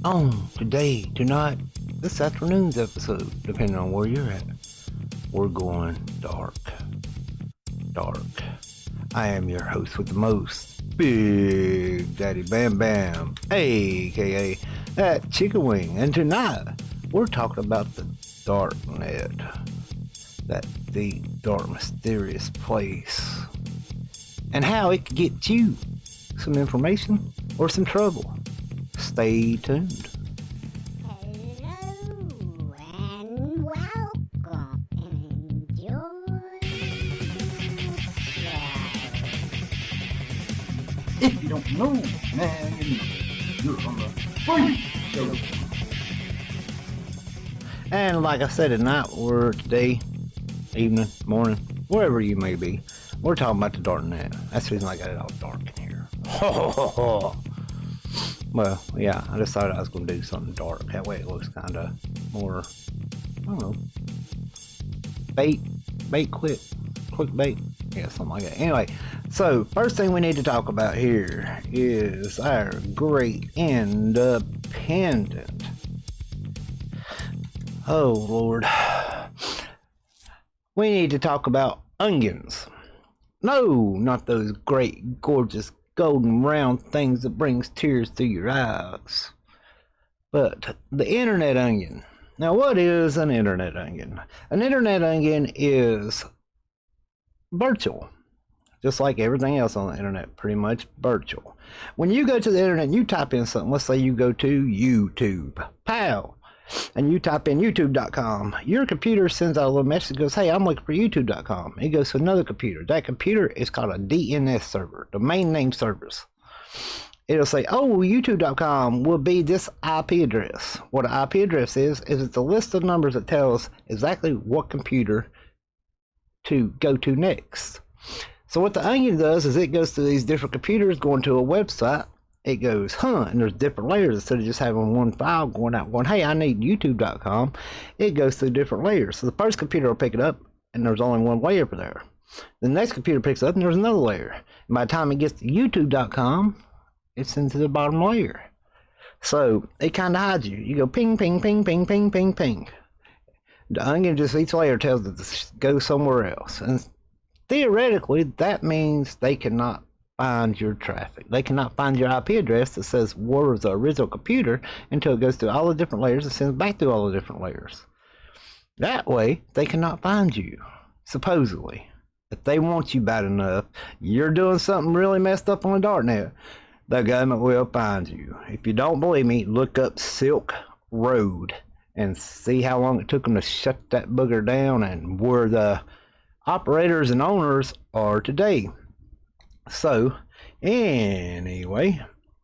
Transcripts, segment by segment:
Today, tonight, this afternoon's episode, depending on where you're at, we're going dark. Dark. I am your host with the most, Big Daddy Bam Bam, aka that Chicken Wing, and tonight we're talking about the Darknet, that deep, dark, mysterious place, and how it could get you some information or some trouble. Stay tuned. Hello and welcome and enjoy the show. If you don't know, man, you're on the free show. And like I said tonight, or today, evening, morning, wherever you may be, we're talking about the Darknet. That's the reason I got it all dark in here. Well, yeah, I decided I was going to do something dark. That way it looks kind of more, I don't know, clickbait. Yeah, something like that. Anyway, so first thing we need to talk about here is our great independent. Oh, Lord. We need to talk about onions. No, not those great, gorgeous, golden round things that brings tears to your eyes, but the internet onion. Now, what is an internet onion? An internet onion is virtual, just like everything else on the internet, pretty much virtual. When you go to the internet and you type in something, let's say you go to YouTube, pow, and you type in youtube.com, your computer sends out a little message, goes, hey, I'm looking for youtube.com. It goes to another computer. That computer is called a DNS server, domain name service. It'll say, oh, youtube.com will be this IP address. What an IP address is it's a list of numbers that tells exactly what computer to go to next. So what the onion does is it goes to these different computers, going to a website. It goes, and there's different layers. Instead of just having one file going out going, hey, I need youtube.com, it goes through different layers. So the first computer will pick it up, and there's only one layer for there. The next computer picks it up, and there's another layer. And by the time it gets to youtube.com, it's into the bottom layer. So it kind of hides you. You go ping, ping, ping, ping, ping, ping, ping. The onion, just each layer tells it to go somewhere else. And theoretically, that means they cannot find your traffic. They cannot find your IP address that says where was the original computer until it goes through all the different layers and sends back through all the different layers. That way, they cannot find you, supposedly. If they want you bad enough, you're doing something really messed up on the Darknet, the government will find you. If you don't believe me, look up Silk Road and see how long it took them to shut that booger down and where the operators and owners are today. So, anyway,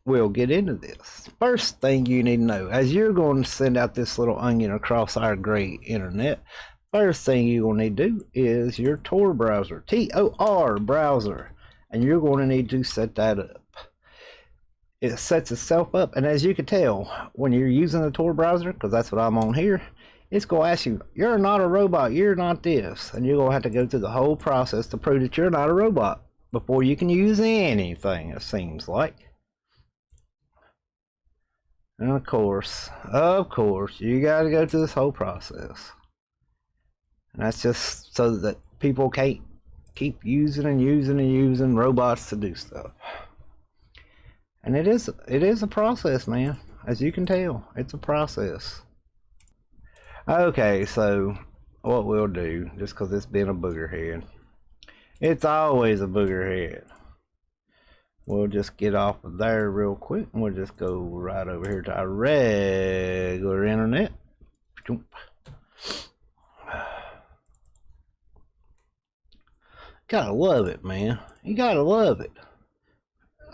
we'll get into this. First thing you need to know, as you're going to send out this little onion across our great internet, first thing you're going to need to do is your Tor browser, Tor browser, and you're going to need to set that up. It sets itself up, and as you can tell, when you're using the Tor browser, because that's what I'm on here, it's going to ask you, you're not a robot, you're not this, and you're going to have to go through the whole process to prove that you're not a robot before you can use anything, it seems like. And of course, you got to go through this whole process. And that's just so that people can't keep using robots to do stuff. And it is a process, man. As you can tell, it's a process. Okay, so what we'll do, just because it's been a booger head, it's always a booger head. We'll just get off of there real quick, and we'll just go right over here to our regular internet. Gotta love it, man. You gotta love it.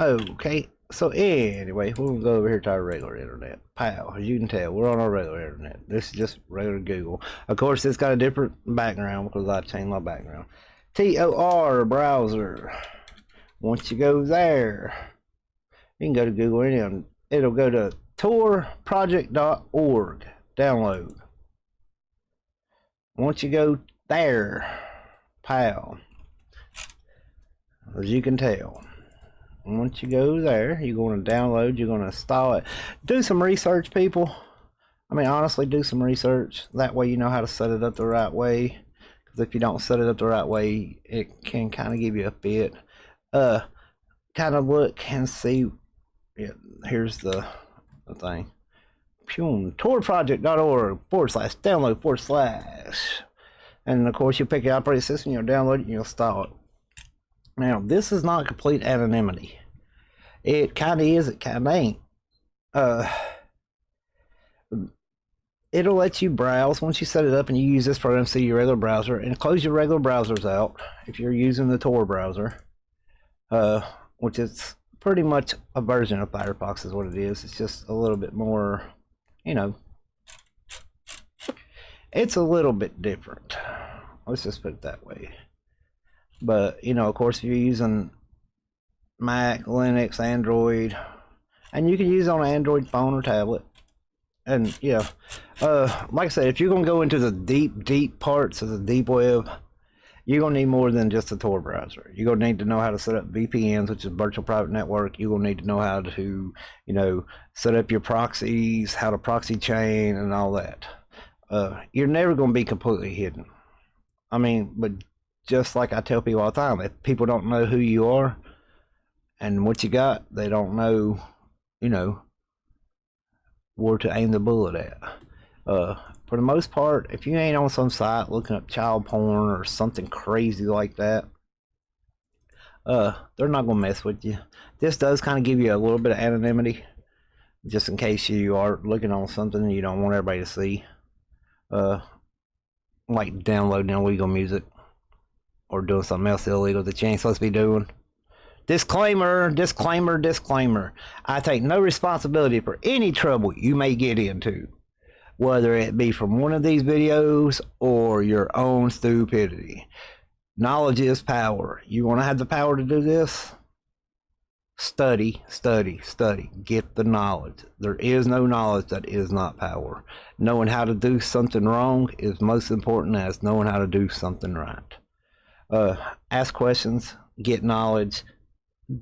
Okay, so anyway, we'll go over here to our regular internet. Pow, as you can tell, we're on our regular internet. This is just regular Google. Of course, it's got a different background because I changed my background. Tor Browser. Once you go there, you can go to Google and it'll go to torproject.org. Download. Once you go there, pow, as you can tell, once you go there, you're going to download, you're going to install it. Do some research, people. I mean, honestly, do some research. That way you know how to set it up the right way. Because if you don't set it up the right way, it can kind of give you a fit. Kind of look and see. Yeah, here's the thing. torproject.org/download/. And of course, you pick your operating system, you'll download it, and you'll install it. Now, this is not complete anonymity. It kind of is, it kind of ain't. It'll let you browse once you set it up and you use this program, see your regular browser, and close your regular browsers out if you're using the Tor browser, which is pretty much a version of Firefox is what it is. It's just a little bit more, you know, it's a little bit different. Let's just put it that way. But, you know, of course, if you're using Mac, Linux, Android, and you can use it on an Android phone or tablet. And yeah, like I said, if you're going to go into the deep parts of the deep web, you're going to need more than just a Tor browser. You're going to need to know how to set up VPNs, which is virtual private network. You're going to need to know how to, you know, set up your proxies, how to proxy chain, and all that. You're never going to be completely hidden. I mean, but just like I tell people all the time, if people don't know who you are and what you got, they don't know, you know, where to aim the bullet at. For the most part, if you ain't on some site looking up child porn or something crazy like that, they're not gonna mess with you. This does kind of give you a little bit of anonymity, just in case you are looking on something you don't want everybody to see, like downloading illegal music or doing something else illegal that you ain't supposed to be doing. Disclaimer, disclaimer, disclaimer. I take no responsibility for any trouble you may get into, whether it be from one of these videos or your own stupidity. Knowledge is power. You want to have the power to do this? Study, study, study. Get the knowledge. There is no knowledge that is not power. Knowing how to do something wrong is most important as knowing how to do something right. Ask questions, get knowledge,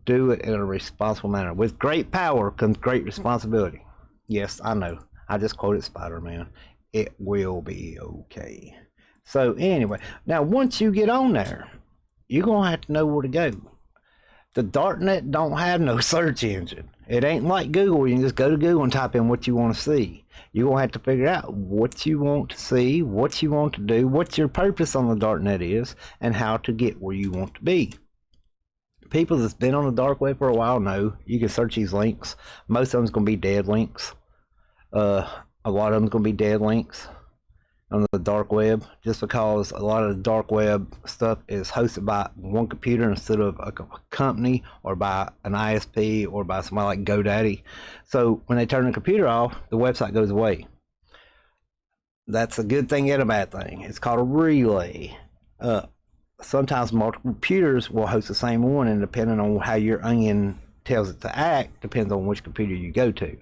do it in a responsible manner. With great power comes great responsibility. Yes, I know. I just quoted Spider-Man. It will be okay. So anyway, now once you get on there, you're going to have to know where to go. The Darknet don't have no search engine. It ain't like Google where you can just go to Google and type in what you want to see. You're going to have to figure out what you want to see, what you want to do, what your purpose on the Darknet is, and how to get where you want to be. People that's been on the dark web for a while know you can search these links. Most of them's going to be dead links. A lot of them's going to be dead links on the dark web, just because a lot of the dark web stuff is hosted by one computer instead of a company or by an ISP or by somebody like GoDaddy. So when they turn the computer off, the website goes away. That's a good thing and a bad thing. It's called a relay. Sometimes multiple computers will host the same one, and depending on how your onion tells it to act, depends on which computer you go to.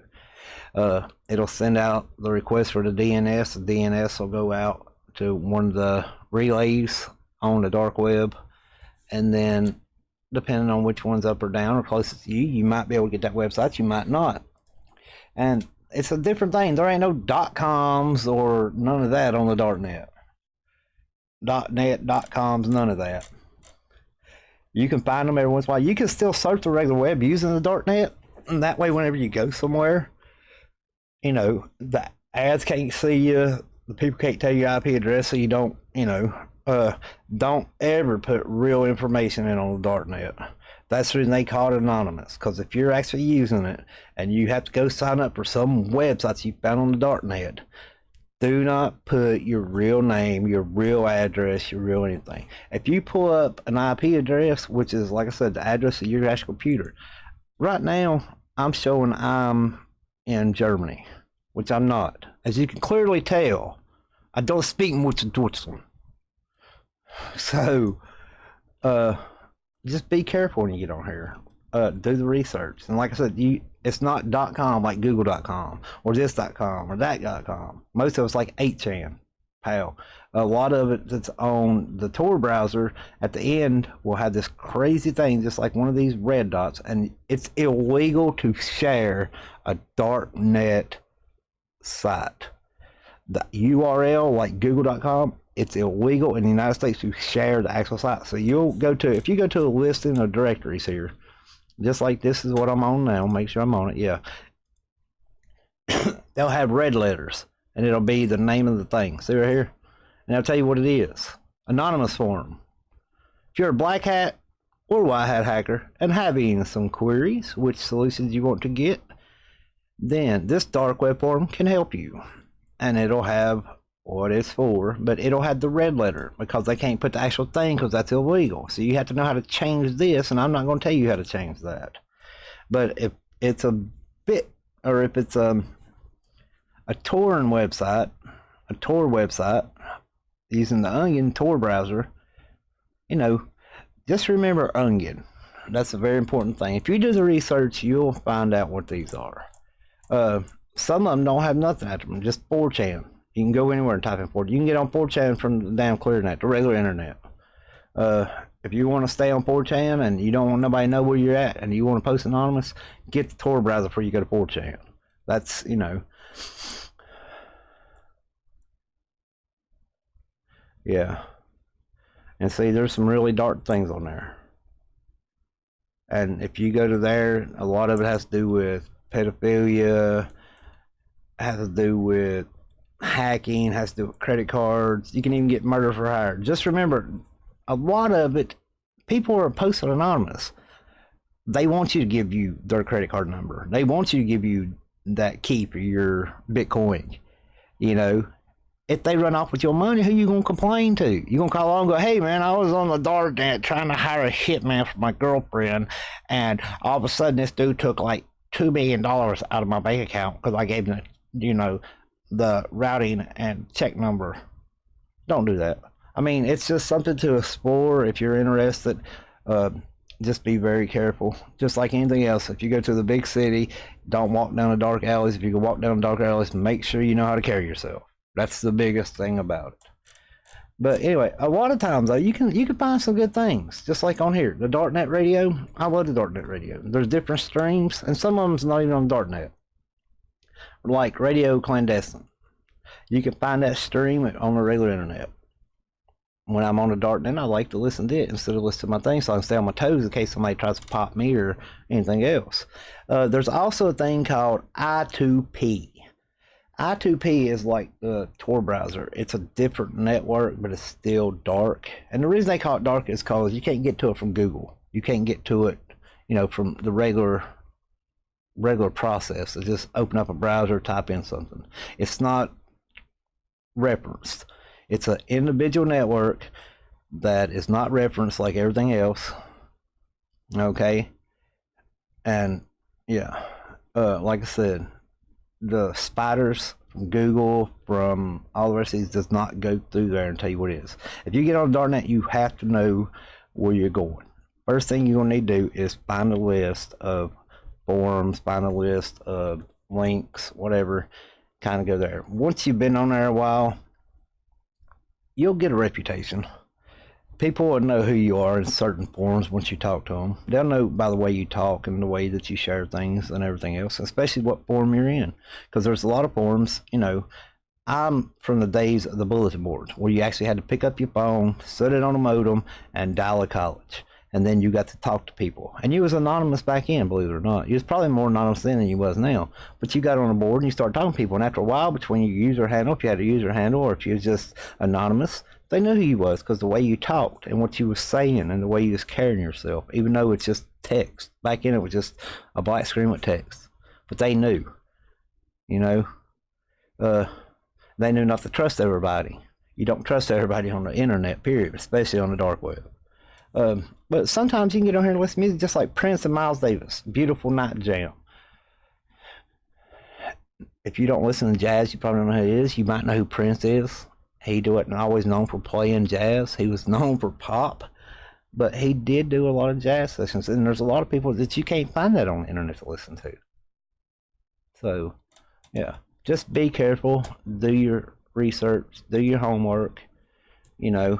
It'll send out the request for the DNS. The DNS will go out to one of the relays on the dark web, and then depending on which one's up or down or closest to you, you might be able to get that website, you might not. And it's a different thing. There ain't no .coms or none of that on the Darknet. .net, .coms, none of that. You can find them every once in a while. You can still search the regular web using the Darknet, and that way whenever you go somewhere, you know, the ads can't see you, the people can't tell you your IP address, so you don't, you know, don't ever put real information in on the Darknet. That's the reason they call it anonymous, because if you're actually using it and you have to go sign up for some websites you found on the Darknet, do not put your real name, your real address, your real anything. If you pull up an IP address, which is, like I said, the address of your actual computer, right now I'm showing I'm in Germany, which I'm not. As you can clearly tell, I don't speak much Deutschland. So, just be careful when you get on here. Do the research. And like I said, it's not .com like google.com or this.com or that.com. Most of it's like 8chan. pal. A lot of it that's on the Tor browser at the end will have this crazy thing, just like one of these red dots, and it's illegal to share a darknet site. The URL, like google.com, it's illegal in the United States to share the actual site. So you'll go to, if you go to a listing of directories here, just like this is what I'm on now, make sure I'm on it, yeah. They'll have red letters, and it'll be the name of the thing. See right here? And I'll tell you what it is. Anonymous forum. If you're a black hat or white hat hacker and having some queries, which solutions you want to get, then this dark web forum can help you. And it'll have what it's for, but it'll have the red letter because they can't put the actual thing because that's illegal. So you have to know how to change this, and I'm not going to tell you how to change that. But if it's a bit, or if it's a Tor website, using the Onion Tor browser, you know, just remember Onion. That's a very important thing. If you do the research, you'll find out what these are. Some of them don't have nothing after them, just 4chan. You can go anywhere and type in 4chan. You can get on 4chan from the damn ClearNet, the regular internet. If you want to stay on 4chan and you don't want nobody to know where you're at and you want to post anonymous, get the Tor browser before you go to 4chan. That's, you know. Yeah. And see, there's some really dark things on there. And if you go to there, a lot of it has to do with pedophilia, has to do with hacking, has to do with credit cards. You can even get murder for hire. Just remember, a lot of it, people are posting anonymous. They want you to give you their credit card number. They want you to give you that key for your Bitcoin. You know, if they run off with your money, who you gonna complain to? You gonna call on and go, hey man, I was on the Darknet trying to hire a hitman for my girlfriend, and all of a sudden this dude took like $2 million out of my bank account because I gave him, you know, the routing and check number. Don't do that. I mean, it's just something to explore if you're interested. Just be very careful. Just like anything else, if you go to the big city, don't walk down the dark alleys. If you can walk down the dark alleys, make sure you know how to carry yourself. That's the biggest thing about it. But anyway, a lot of times though, you can find some good things. Just like on here, the Darknet radio. I love the Darknet radio. There's different streams, and some of them's not even on Darknet. Like Radio Clandestine. You can find that stream on the regular internet. When I'm on the Darknet, I like to listen to it instead of listening to my thing, so I can stay on my toes in case somebody tries to pop me or anything else. There's also a thing called I2P. I2P is like the Tor browser. It's a different network, but it's still dark. And the reason they call it dark is because you can't get to it from Google. You can't get to it, you know, from the regular process to just open up a browser, type in something. It's not referenced. It's an individual network that is not referenced like everything else. Okay. And yeah, like I said, the spiders from Google, from all the rest of these, does not go through there and tell you what it is. If you get on Darknet, you have to know where you're going. First thing you're going to need to do is find a list of forums, find a list of links, whatever, kind of go there. Once you've been on there a while, you'll get a reputation. People will know who you are in certain forums once you talk to them. They'll know by the way you talk and the way that you share things and everything else, especially what forum you're in. Because there's a lot of forums, you know, I'm from the days of the bulletin board where you actually had to pick up your phone, set it on a modem, and dial a college. And then you got to talk to people. And you was anonymous back in, believe it or not. You was probably more anonymous then than you was now. But you got on a board and you started talking to people. And after a while, between your user handle, if you had a user handle or if you was just anonymous, they knew who you was because the way you talked and what you was saying and the way you was carrying yourself, even though it's just text. Back in it was just a black screen with text. But they knew, you know. They knew not to trust everybody. You don't trust everybody on the internet, period, especially on the dark web. But sometimes you can get on here and listen to music just like Prince and Miles Davis. Beautiful Night Jam. If you don't listen to jazz, you probably don't know who it is. You might know who Prince is. He wasn't always known for playing jazz. He was known for pop. But he did do a lot of jazz sessions. And there's a lot of people that you can't find that on the internet to listen to. So, yeah. Just be careful. Do your research, do your homework. You know,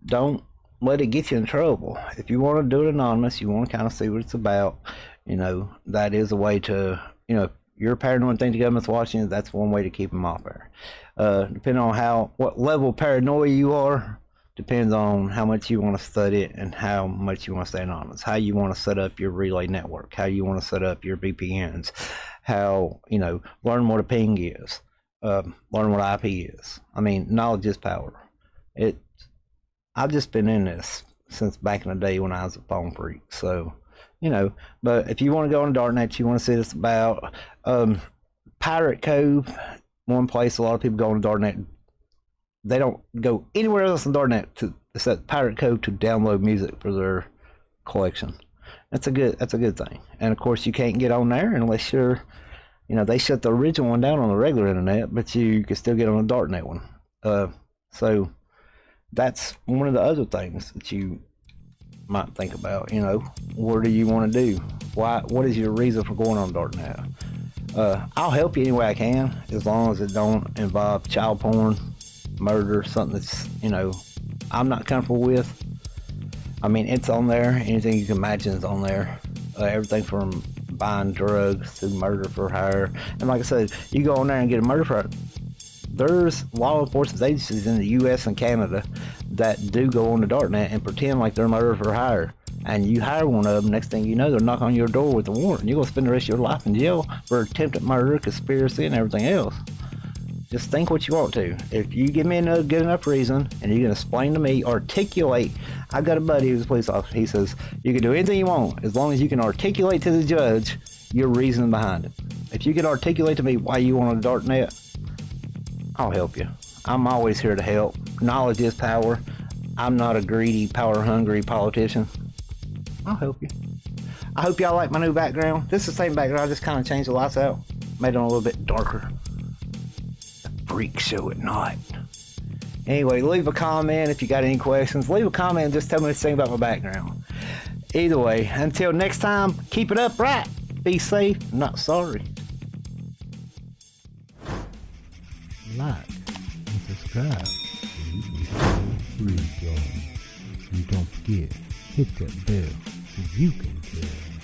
don't let it get you in trouble. If you want to do it anonymous, you want to kind of see what it's about. You know, that is a way to, you know, if you're paranoid and think the government's watching you, that's one way to keep them off there. Depending on what level of paranoia you are, depends on how much you want to study it and how much you want to stay anonymous, how you want to set up your relay network, how you want to set up your VPNs, how, you know, learn what a ping is, learn what IP is. I mean, knowledge is power. I've just been in this since back in the day when I was a phone freak. So, you know, but if you want to go on Darknet, you want to see what it's about. Pirate Cove, one place a lot of people go on Darknet. They don't go anywhere else on Darknet except Pirate Cove to download music for their collection. That's a good thing. And of course, you can't get on there unless you're, you know, they shut the original one down on the regular internet, but you can still get on the Darknet one. So that's one of the other things that you might think about. You know, what do you want to do? What is your reason for going on Darknet? I'll help you any way I can, as long as it don't involve child porn, murder, something that's, you know, I'm not comfortable with. I mean, it's on there. Anything you can imagine is on there. Everything from buying drugs to murder for hire. And like I said, you go on there and get a murder for hire. There's law enforcement agencies in the U.S. and Canada that do go on the Darknet and pretend like they're murder for hire. And you hire one of them, next thing you know, they're knocking on your door with a warrant. You're going to spend the rest of your life in jail for attempted murder, conspiracy, and everything else. Just think what you want to. If you give me a good enough reason and you can explain to me, articulate. I've got a buddy who's a police officer. He says, you can do anything you want as long as you can articulate to the judge your reason behind it. If you can articulate to me why you want a Darknet, I'll help you. I'm always here to help. Knowledge is power. I'm not a greedy, power-hungry politician. I'll help you. I hope y'all like my new background. This is the same background. I just kind of changed the lights out. Made it a little bit darker. A freak show at night. Anyway, leave a comment if you got any questions. Leave a comment and just tell me what you think about my background. Either way, until next time, keep it upright. Be safe. I'm not sorry. Like and subscribe so you can stay free, y'all. And don't forget, hit that bell so you can tell.